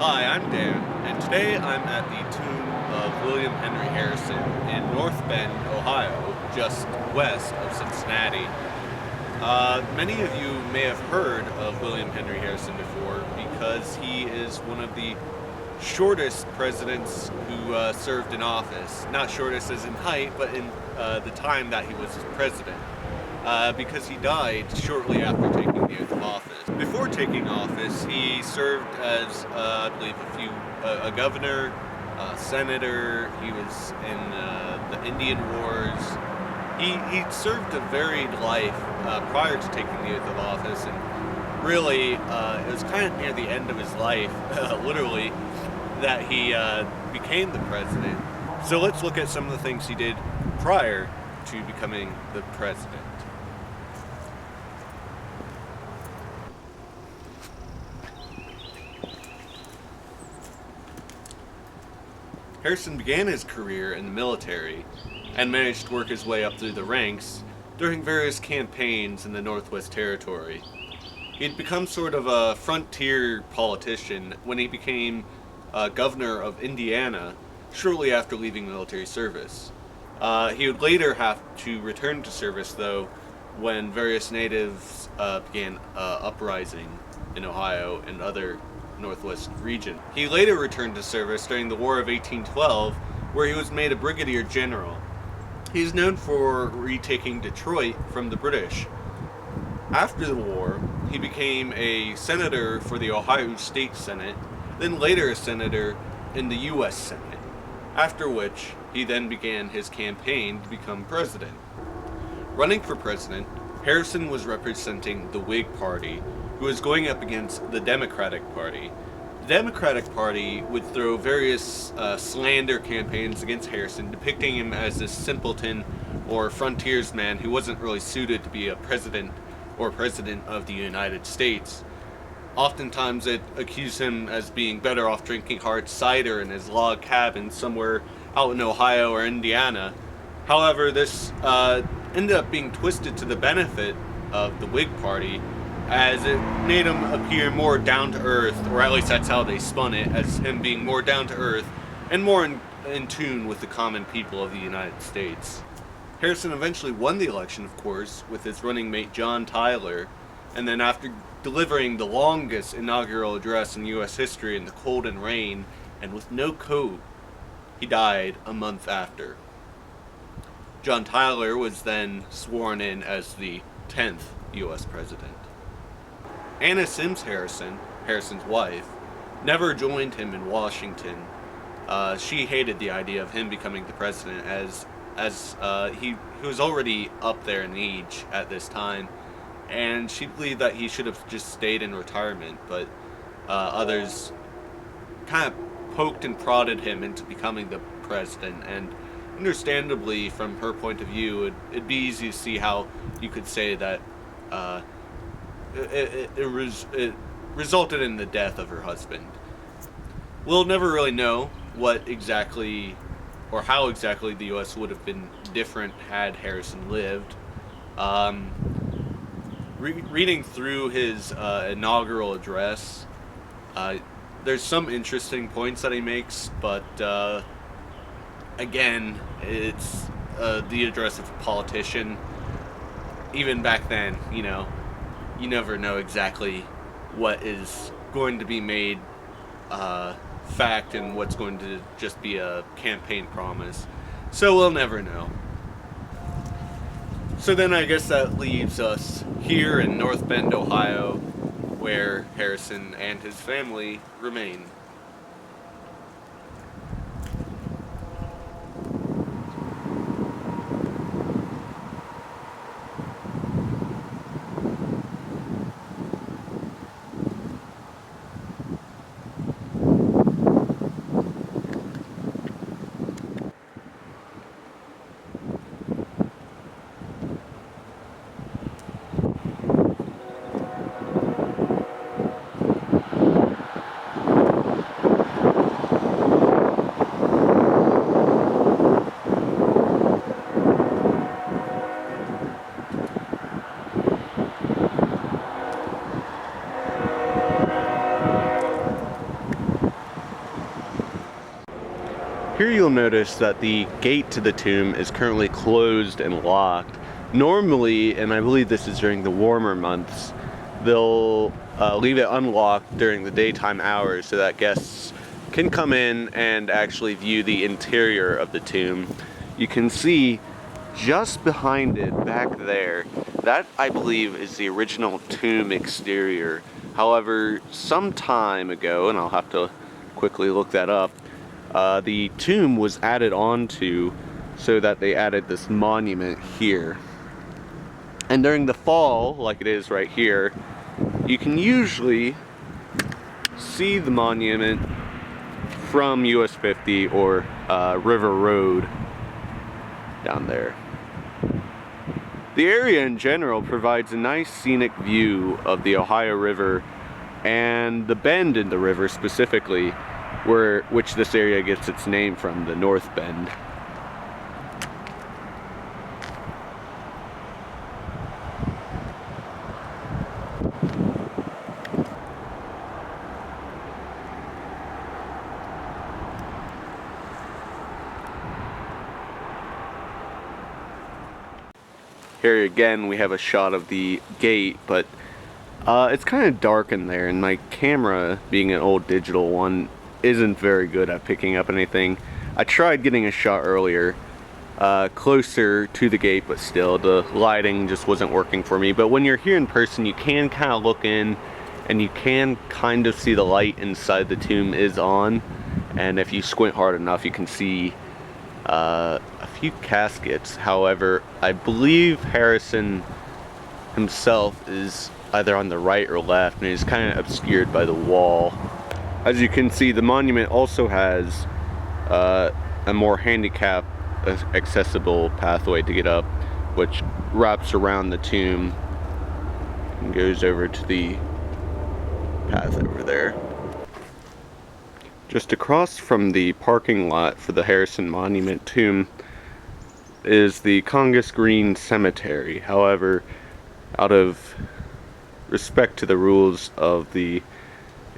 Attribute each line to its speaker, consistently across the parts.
Speaker 1: Hi, I'm Dan, and today I'm at the tomb of William Henry Harrison in North Bend, Ohio, just west of Cincinnati. Many of you may have heard of William Henry Harrison before because he is one of the shortest presidents who served in office. Not shortest as in height, but in the time that he was president. Because he died shortly after taking the oath of office. Before taking office, he served as, I believe, a governor, a senator. He was in the Indian Wars. He served a varied life prior to taking the oath of office, and really, it was kind of near the end of his life, literally, that he became the president. So let's look at some of the things he did prior to becoming the president. Harrison began his career in the military and managed to work his way up through the ranks during various campaigns in the Northwest Territory. He'd become sort of a frontier politician when he became governor of Indiana shortly after leaving military service. He would later have to return to service, though, when various natives began uprising in Ohio and other Northwest region. He later returned to service during the War of 1812, where he was made a brigadier general. He's known for retaking Detroit from the British. After the war, he became a senator for the Ohio State Senate, then later a senator in the U.S. Senate, after which he then began his campaign to become president. Running for president, Harrison was representing the Whig Party, who was going up against the Democratic Party. The Democratic Party would throw various slander campaigns against Harrison, depicting him as this simpleton or frontiersman who wasn't really suited to be a president or president of the United States. Oftentimes it accused him as being better off drinking hard cider in his log cabin somewhere out in Ohio or Indiana. However, this ended up being twisted to the benefit of the Whig Party, as it made him appear more down to earth, or at least that's how they spun it, as him being more down to earth and more in tune with the common people of the United States. Harrison eventually won the election, of course, with his running mate John Tyler, and then after delivering the longest inaugural address in U.S. history in the cold and rain, and with no coat, he died a month after. John Tyler was then sworn in as the 10th U.S. president. Anna Sims Harrison, Harrison's wife, never joined him in Washington. She hated the idea of him becoming the president, as he was already up there in age at this time, and she believed that he should have just stayed in retirement, but others kind of poked and prodded him into becoming the president, and understandably, from her point of view, it'd be easy to see how you could say that it resulted in the death of her husband. We'll never really know what exactly or how exactly the U.S. would have been different had Harrison lived. Reading through his inaugural address, there's some interesting points that he makes, but again, it's the address of a politician. Even back then, you never know exactly what is going to be made fact and what's going to just be a campaign promise. So we'll never know. So then I guess that leaves us here in North Bend, Ohio, where Harrison and his family remain. Here you'll notice that the gate to the tomb is currently closed and locked. Normally, and I believe this is during the warmer months, they'll leave it unlocked during the daytime hours so that guests can come in and actually view the interior of the tomb. You can see just behind it, back there, that I believe is the original tomb exterior. However, some time ago, and I'll have to quickly look that up, the tomb was added onto so that they added this monument here. And during the fall, like it is right here, you can usually see the monument from US 50 or River Road down there. The area in general provides a nice scenic view of the Ohio River and the bend in the river specifically, which this area gets its name from, the North Bend. Here again we have a shot of the gate, but it's kind of dark in there, and my camera, being an old digital one, isn't very good at picking up anything. I tried getting a shot earlier closer to the gate, but still the lighting just wasn't working for me. But when you're here in person, you can kind of look in and you can kind of see the light inside the tomb is on, and if you squint hard enough you can see a few caskets. However, I believe Harrison himself is either on the right or left, and he's kind of obscured by the wall. As you can see, the monument also has a more handicapped accessible pathway to get up, which wraps around the tomb and goes over to the path over there. Just across from the parking lot for the Harrison Monument tomb is the Congress Green Cemetery. However, out of respect to the rules of the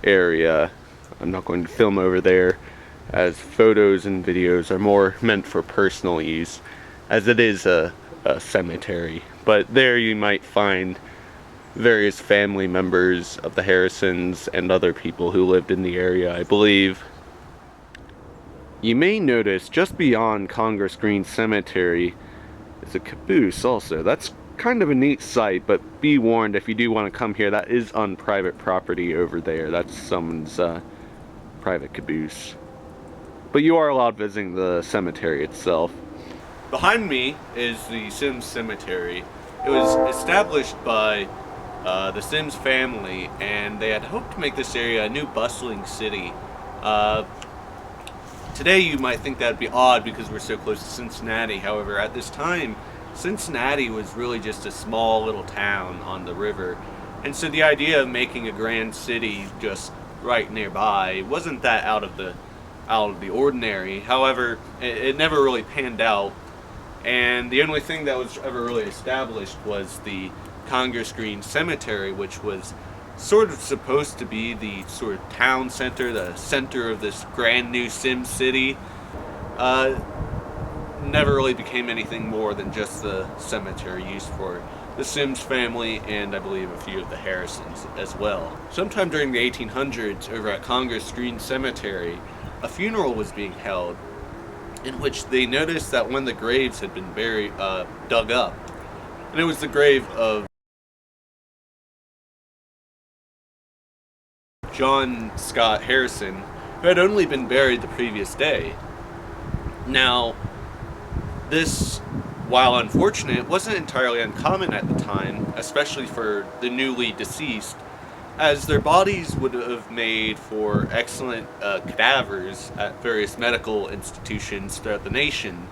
Speaker 1: area, I'm not going to film over there, as photos and videos are more meant for personal use, as it is a cemetery. But there you might find various family members of the Harrisons and other people who lived in the area, I believe. You may notice just beyond Congress Green Cemetery is a caboose also. That's kind of a neat sight, but be warned, if you do want to come here, that is on private property over there. That's someone's private caboose. But you are allowed visiting the cemetery itself. Behind me is the Sims Cemetery. It was established by the Sims family, and they had hoped to make this area a new bustling city. Today you might think that'd be odd because we're so close to Cincinnati. However, at this time, Cincinnati was really just a small little town on the river. And so the idea of making a grand city just right nearby wasn't that out of the ordinary. However, it never really panned out. And the only thing that was ever really established was the Congress Green Cemetery, which was sort of supposed to be the sort of town center, the center of this brand new Sim city. Never really became anything more than just the cemetery used for the Sims family and I believe a few of the Harrisons as well. Sometime during the 1800s, over at Congress Green Cemetery, a funeral was being held in which they noticed that one of the graves had been dug up. And it was the grave of John Scott Harrison, who had only been buried the previous day. Now, this, while unfortunate, wasn't entirely uncommon at the time, especially for the newly deceased, as their bodies would have made for excellent cadavers at various medical institutions throughout the nation.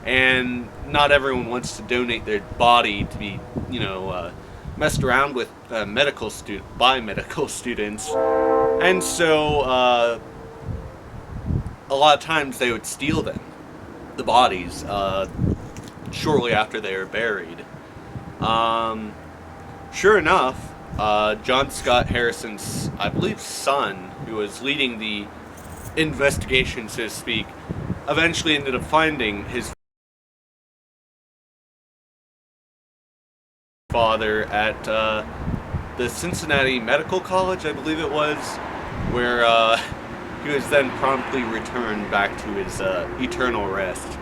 Speaker 1: And not everyone wants to donate their body to be, messed around with by medical students. And so a lot of times they would steal them, the bodies, shortly after they were buried. Sure enough, John Scott Harrison's, I believe, son, who was leading the investigation, so to speak, eventually ended up finding his father at the Cincinnati Medical College, I believe it was, where he was then promptly returned back to his eternal rest.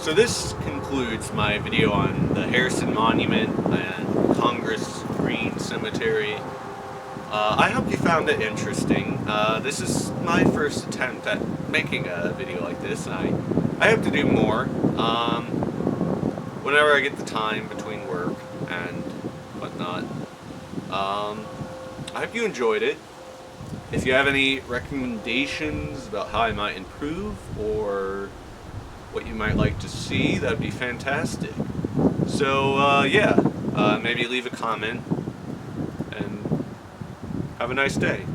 Speaker 1: So this concludes my video on the Harrison Monument and Congress Green Cemetery. I hope you found it interesting. This is my first attempt at making a video like this, and I hope to do more whenever I get the time between work and whatnot. I hope you enjoyed it. If you have any recommendations about how I might improve or what you might like to see, that'd be fantastic. So yeah, maybe leave a comment and have a nice day.